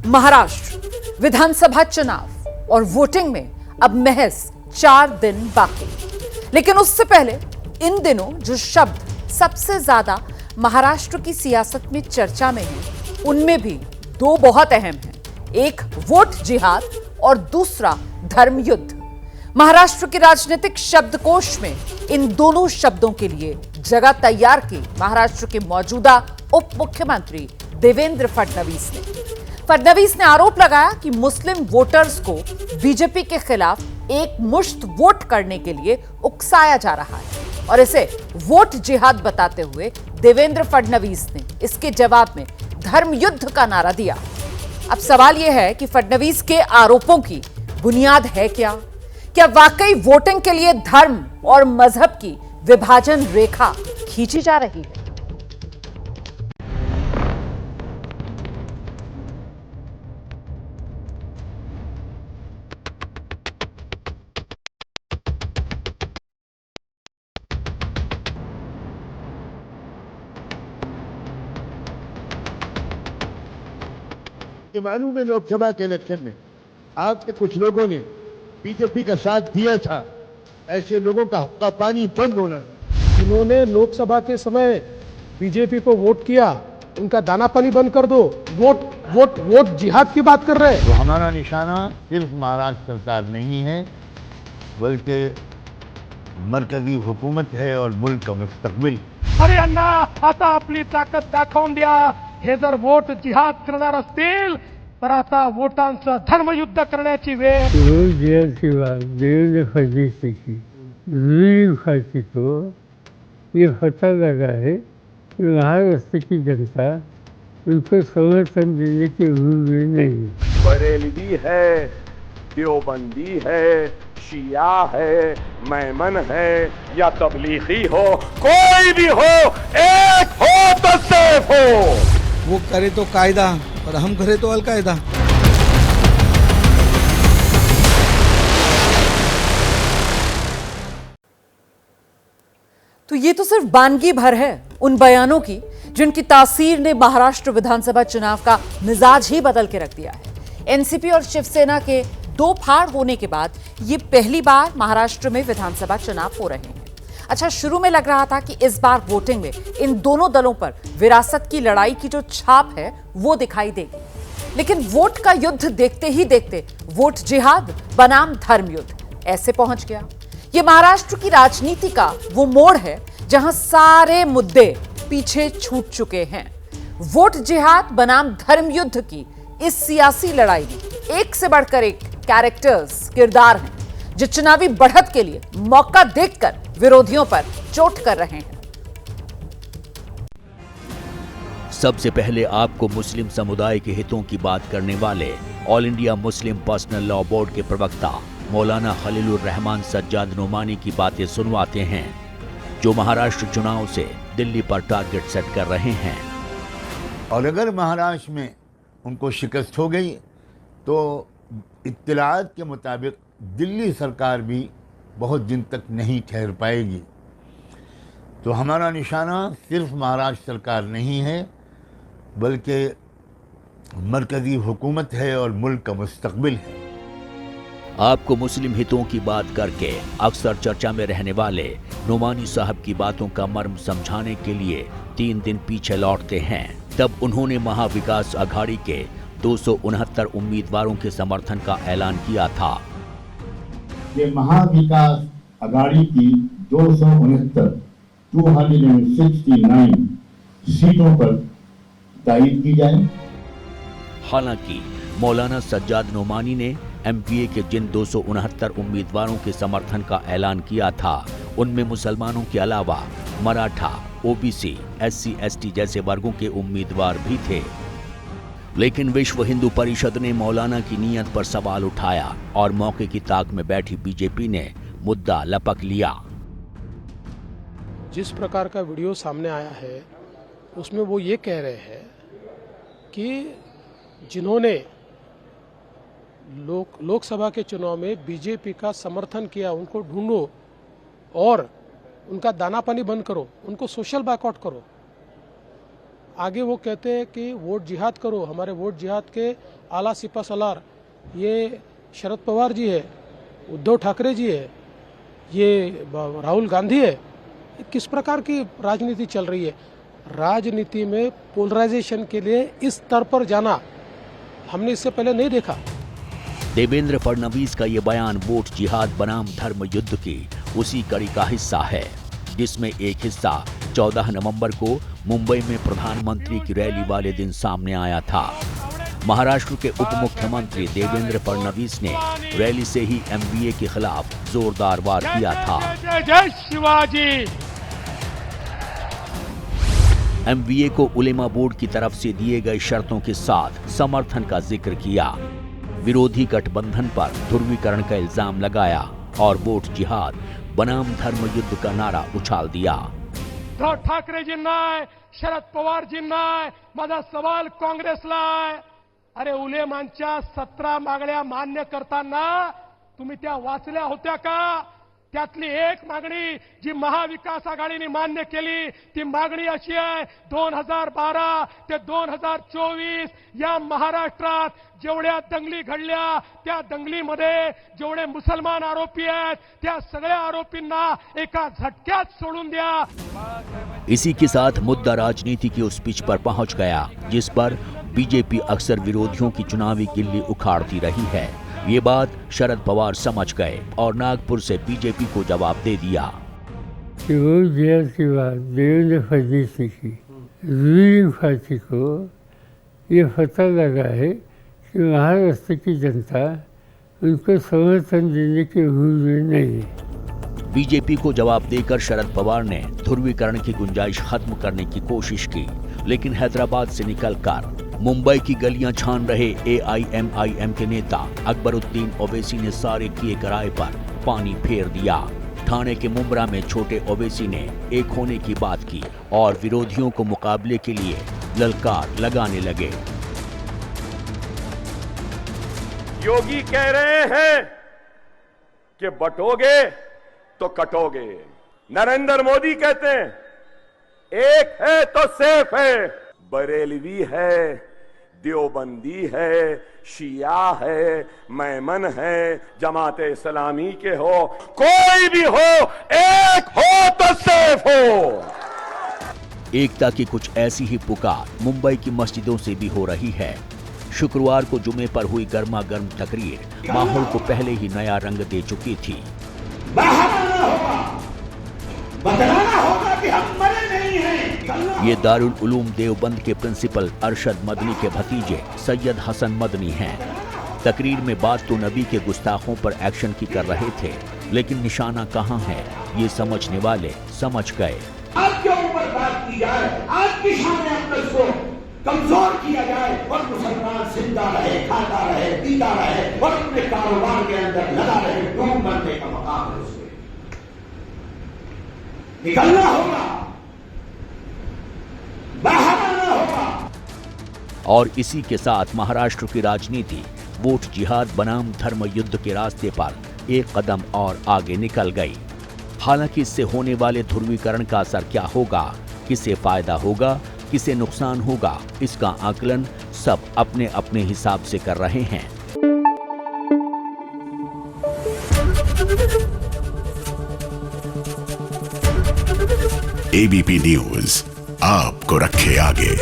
महाराष्ट्र विधानसभा चुनाव और वोटिंग में अब महज 4 दिन बाकी। लेकिन उससे पहले इन दिनों जो शब्द सबसे ज्यादा महाराष्ट्र की सियासत में चर्चा में हैं, उनमें भी 2 बहुत अहम हैं। एक वोट जिहाद और दूसरा धर्म युद्ध। महाराष्ट्र के राजनीतिक शब्दकोश में इन दोनों शब्दों के लिए जगह तैयार की महाराष्ट्र के मौजूदा उप मुख्यमंत्री देवेंद्र फडणवीस ने आरोप लगाया कि मुस्लिम वोटर्स को बीजेपी के खिलाफ एक मुश्त वोट करने के लिए उकसाया जा रहा है और इसे वोट जिहाद बताते हुए देवेंद्र फडणवीस ने इसके जवाब में धर्म युद्ध का नारा दिया। अब सवाल यह है कि फडणवीस के आरोपों की बुनियाद है क्या? क्या वाकई वोटिंग के लिए धर्म और मजहब की विभाजन रेखा खींची जा रही है? मालूम है लोकसभा के इलेक्शन में आपके कुछ लोगों ने बीजेपी का साथ दिया था। ऐसे लोगों का हक्का पानी बंद होना। जिन्होंने लोकसभा के समय बीजेपी को वोट किया, उनका दाना पानी बंद कर दो। वोट वोट वोट जिहाद की बात कर रहे हैं। तो हमारा निशाना सिर्फ महाराष्ट्र सरकार नहीं है, बल्कि मरकजी हुकूमत है और मुल्क का मुस्तकबिल। अरे अण्णा, आता आपली ताकद दाखवून द्या। हे जर वोट जिहाद करणार असतील तर आता वोटांचं धर्मयुद्ध करण्याची वेळ। देवेंद्र फडणवीस की तो ये पता लगा है कि महाराष्ट्र की जनता उनको समर्थन देने के रूप में नहीं। बरेलवी है, देवबंदी है, शिया है, मैमन है या तबलीगी हो, कोई भी हो, एक हो तो सेफ हो। वो करे तो कायदा और हम करे तो अलकायदा। तो ये तो सिर्फ बानगी भर है उन बयानों की जिनकी तासीर ने महाराष्ट्र विधानसभा चुनाव का मिजाज ही बदल के रख दिया है। एनसीपी और शिवसेना के 2 फाड़ होने के बाद ये पहली बार महाराष्ट्र में विधानसभा चुनाव हो रहे हैं। अच्छा, शुरू में लग रहा था कि इस बार वोटिंग में इन दोनों दलों पर विरासत की लड़ाई की जो छाप है वो दिखाई देगी, लेकिन वोट का युद्ध देखते ही देखते वोट जिहाद बनाम धर्म युद्ध ऐसे पहुंच गया। ये महाराष्ट्र की राजनीति का वो मोड़ है जहां सारे मुद्दे पीछे छूट चुके हैं। वोट जिहाद बनाम धर्म युद्ध की इस सियासी लड़ाई में एक से बढ़कर एक कैरेक्टर्स, किरदार हैं जो चुनावी बढ़त के लिए मौका देखकर विरोधियों पर चोट कर रहे हैं। सबसे पहले आपको मुस्लिम समुदाय के हितों की बात करने वाले all India Muslim personal law board के प्रवक्ता मौलाना खलीलुर रहमान सज्जाद नोमानी की बातें सुनवाते हैं, जो महाराष्ट्र चुनाव से दिल्ली पर टारगेट सेट कर रहे हैं। और अगर महाराष्ट्र में उनको शिकस्त हो गई तो इत्तलात के मुताबिक दिल्ली सरकार भी बहुत दिन तक नहीं ठहर पाएगी। तो हमारा निशाना सिर्फ महाराष्ट्र सरकार नहीं है, बल्कि मरकजी हुकूमत है और मुल्क का मुस्तकबिल है। आपको मुस्लिम हितों की बात करके अक्सर चर्चा में रहने वाले नोमानी साहब की बातों का मर्म समझाने के लिए 3 दिन पीछे लौटते हैं। तब उन्होंने महाविकास अघाड़ी के 269 उम्मीदवारों के समर्थन का ऐलान किया था। ये महाविकास अघाड़ी की 269 सीटों पर तायीद की जाए। हालांकि मौलाना सज्जाद नोमानी ने एमपीए के जिन 269 उम्मीदवारों के समर्थन का ऐलान किया था, उनमें मुसलमानों के अलावा मराठा, ओबीसी, एससी, एसटी जैसे वर्गों के उम्मीदवार भी थे। लेकिन विश्व हिंदू परिषद ने मौलाना की नीयत पर सवाल उठाया और मौके की ताक में बैठी बीजेपी ने मुद्दा लपक लिया। जिस प्रकार का वीडियो सामने आया है उसमें वो ये कह रहे हैं कि जिन्होंने लोकसभा के चुनाव में बीजेपी का समर्थन किया उनको ढूंढो और उनका दाना पानी बंद करो, उनको सोशल बायकॉट करो। आगे वो कहते हैं कि वोट जिहाद करो, हमारे वोट जिहाद के आला सिपा सलार, ये शरद पवार जी है, उद्धव ठाकरे जी है, ये राहुल गांधी है, किस प्रकार की राजनीति चल रही है? राजनीति में पोलराइजेशन के लिए इस स्तर पर जाना हमने इससे पहले नहीं देखा। देवेंद्र फडणवीस का ये बयान वोट जिहाद बनाम धर्म युद्ध की उसी कड़ी का हिस्सा है, जिसमें एक हिस्सा 14 नवंबर को मुंबई में प्रधानमंत्री की रैली वाले दिन सामने आया था। महाराष्ट्र के उप मुख्यमंत्री देवेंद्र फडणवीस ने रैली से ही एमवीए के खिलाफ जोरदार वार किया था। जय शिवाजी। एमवीए को उलेमा बोर्ड की तरफ से दिए गए शर्तों के साथ समर्थन का जिक्र किया, विरोधी गठबंधन पर ध्रुवीकरण का इल्जाम लगाया और वोट जिहाद बनाम धर्म युद्ध का नारा उछाल दिया। उद्धव ठाकरेजींना, शरद पवारजींना माझा सवाल काँग्रेसला आहे, अरे उलेमांच्या 17 मागण्या मान्य करताना तुम्ही त्या वाचल्या होत्या का? त्यातली एक मागणी जी महाविकास आघाडीने मान्य केली ती मागणी अशी आहे, 2012 ते 2024 या महाराष्ट्रात जेवढ्या दंगली घडल्या त्या दंगलीमध्ये जेवढे मुसलमान आरोपी आहेत त्या सगळ्या आरोपींना एका झटक्यात सोडून द्या। इसी के साथ मुद्दा राजनीति की उस पिच पर पहुंच गया जिस पर बीजेपी अक्सर विरोधियों की चुनावी गिल्ली उखाड़ती रही है। ये बात शरद पवार समझ गए और नागपुर से बीजेपी को जवाब दे दिया कि वो जिहाद की बात देवेंद्र फडणवीस ने की, रूलिंग पार्टी को ये पता लगा है कि महाराष्ट्र की जनता उनको समर्थन देने के मूड में नहीं है। बीजेपी को जवाब देकर शरद पवार ने ध्रुवीकरण की गुंजाइश खत्म करने की कोशिश की, लेकिन हैदराबाद से निकलकर मुंबई की गलियां छान रहे एआईएमआईएम के नेता अकबरुद्दीन ओवैसी ने सारे किए कराए पर पानी फेर दिया। ठाणे के मुंब्रा में छोटे ओवैसी ने एक होने की बात की और विरोधियों को मुकाबले के लिए ललकार लगाने लगे। योगी कह रहे हैं कि बटोगे तो कटोगे, नरेंद्र मोदी कहते हैं एक है तो सेफ है, बरेलवी है, देवबंदी है, शिया है, मैमन है, जमाते इस्लामी के हो, कोई भी हो, एक हो तो सेफ हो। एकता की कुछ ऐसी ही पुकार मुंबई की मस्जिदों से भी हो रही है। शुक्रवार को जुमे पर हुई गर्मा गर्म तकरीर माहौल को पहले ही नया रंग दे चुकी थी। बतलाना होगा कि हम मरे नहीं हैं। ये दारुल उलूम देवबंद के प्रिंसिपल अरशद मदनी के भतीजे सैयद हसन मदनी हैं। तकरीर में बात तो नबी के गुस्ताखों पर एक्शन की कर रहे थे, लेकिन निशाना कहाँ है ये समझने वाले समझ गए। आपके ऊपर बात की जाए, आपकी शान अक्ल को कमजोर किया जाए और मुसलमान जिंदा रहे, खाता रहे, पीता रहे और अपने कारोबार के अंदर लगा रहे, डूब मरने का मकाम है उसमें। निकलना होगा, बाहर आना होगा। और इसी के साथ महाराष्ट्र की राजनीति वोट जिहाद बनाम धर्म युद्ध के रास्ते पर एक कदम और आगे निकल गई। हालांकि इससे होने वाले ध्रुवीकरण का असर क्या होगा, किसे फायदा होगा, किसे नुकसान होगा, इसका आकलन सब अपने अपने हिसाब से कर रहे हैं। एबीपी न्यूज आपको रखे आगे।